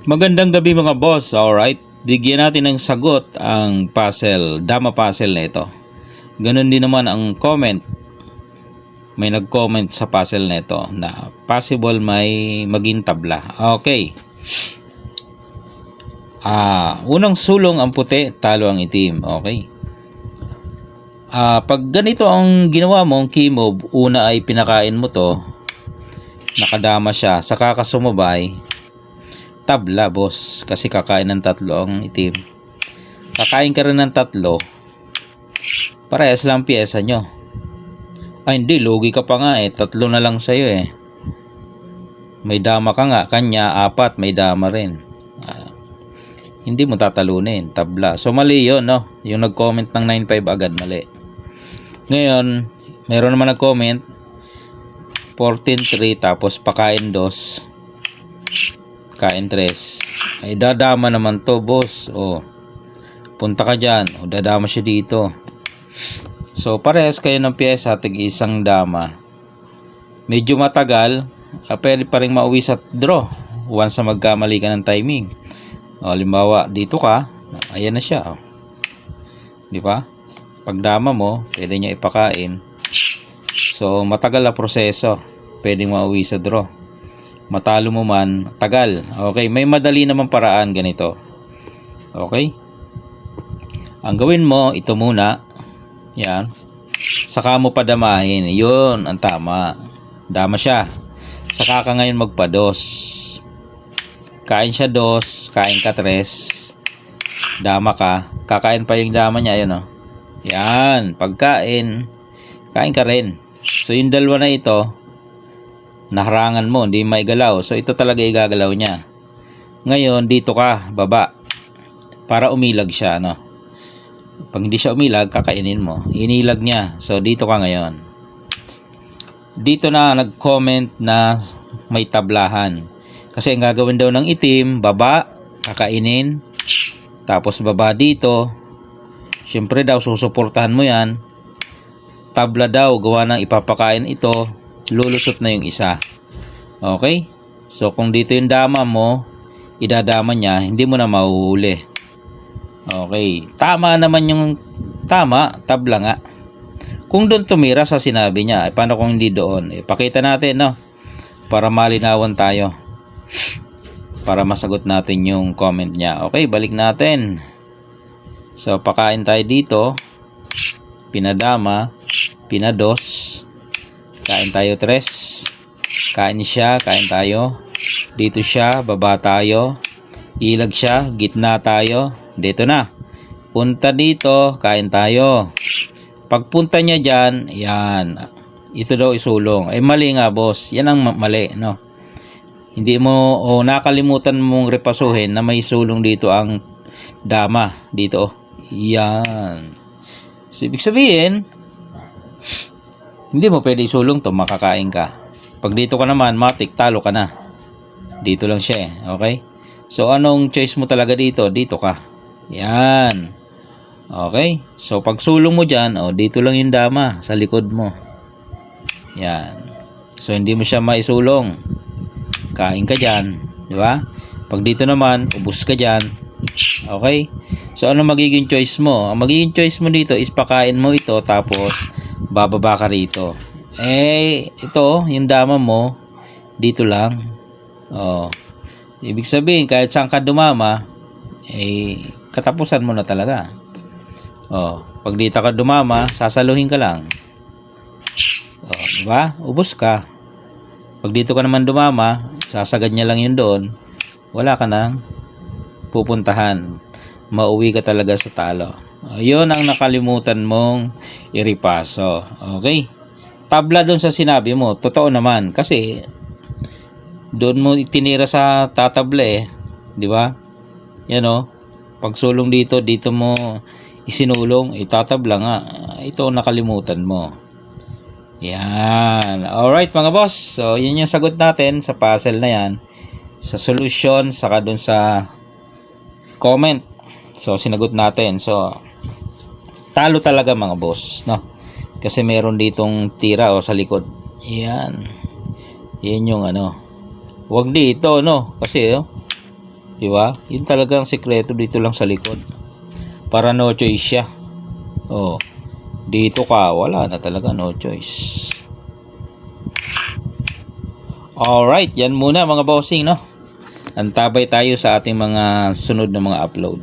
Magandang gabi mga boss. Alright, bigyan natin ng sagot ang puzzle, dama puzzle na ito. Ganun din naman ang comment. May nag-comment sa puzzle na ito na possible may maging tabla. Okay. Unang sulong ang puti, talo ang itim. Okay. Pag ganito ang ginawa mo, ang key move, una ay pinakain mo to, nakadama siya, saka ka sumabay, tabla boss, kasi kakain ng tatlo ang itim. Kakain ka rin ng tatlo, parehas lang piyesa nyo. Hindi, lugi ka pa nga tatlo na lang sa'yo may dama ka nga, kanya apat, may dama rin. Hindi mo tatalunin, tabla. So mali yun, no? Yung nag-comment ng 9.5 agad, mali. Ngayon, meron naman nag-comment 14.3 tapos pakain 2, kain 3. Ay dadama naman to boss. Punta ka dyan, dadama siya dito. So parehas kayo ng pyesa, tig-isang dama. Medyo matagal, pwede pa rin mauwi sa draw once na magkamali ka ng timing. Halimbawa dito ka, ayan na siya. Di ba? Pag dama mo, pwede niya ipakain. So matagal na proseso, pwedeng mauwi sa draw. Matalo mo man, tagal. Okay, may madali naman paraan ganito. Okay? Ang gawin mo, ito muna. Yan. Saka mo padamahin. Yun, ang tama. Dama siya. Saka ka ngayon magpa-2. Kain siya 2, kain ka 3. Dama ka. Kakain pa yung dama niya, yun Yan, pagkain, kain ka rin. So yung dalawa na ito, naharangan mo, hindi maigalaw. So ito talaga igagalaw niya. Ngayon, dito ka, baba. Para umilag siya, Pag hindi siya umilag, kakainin mo. Inilag niya. So dito ka ngayon. Dito na nag-comment na may tablahan. Kasi ang gagawin daw ng itim, baba, kakainin. Tapos baba dito. Siyempre daw, susuportahan mo yan. Tabla daw, gawa ng ipapakain ito. Lulusot na yung isa. Okay? So kung dito yung dama mo, idadama niya, hindi mo na mahuhuli. Okay. Tama naman yung tama, tabla nga. Kung doon tumira sa sinabi niya, paano kung hindi doon? Pakita natin, para malinawan tayo. Para masagot natin yung comment niya. Okay, balik natin. So pakain tayo dito. Pinadama, pinados. Kain tayo 3. Kain siya, kain tayo. Dito siya, baba tayo. Ilag siya, gitna tayo. Dito na. Punta dito, kain tayo. Pagpunta niya dyan, yan. Ito daw isulong. Mali nga boss. Yan ang mali, Hindi mo, nakalimutan mong repasuhin na may sulong dito ang dama. Dito, yan. So, ibig sabihin, hindi mo pwede isulong to, makakain ka. Pag dito ka naman, matik, talo ka na. Dito lang siya okay? So anong choice mo talaga dito? Dito ka. Yan. Okay? So pag sulong mo dyan, dito lang yung dama, sa likod mo. Yan. So hindi mo siya maisulong. Kain ka dyan. Di ba? Pag dito naman, ubos ka dyan. Okay? So ano magiging choice mo? Ang magiging choice mo dito is pakain mo ito, tapos bababa ka rito. Ito, yung dama mo, dito lang. Ibig sabihin, kahit saan ka dumama, katapusan mo na talaga. Pag dito ka dumama, sasaluhin ka lang. Diba? Ubos ka. Pag dito ka naman dumama, sasagad niya lang yun doon. Wala ka nang pupuntahan. Mauwi ka talaga sa talo. Yun ang nakalimutan mong iripaso. Okay? Tabla doon sa sinabi mo. Totoo naman. Kasi doon mo itinira sa tatable di ba? Yan pag sulong dito mo isinulong, tatabla nga. Ito nakalimutan mo. Yan. Alright mga boss. So yun yung sagot natin sa puzzle na yan. Sa solution, saka doon sa comment. So sinagot natin. So talo talaga mga boss, Kasi meron ditong tira sa likod. Yan. Yan yung Wag dito, Kasi Di ba? Yun talagang sekreto dito lang sa likod. Para no choice siya. Oh. Dito ka, wala na talaga, no choice. Alright, yan muna mga bossing, no? Antabay tayo sa ating mga sunod na mga upload.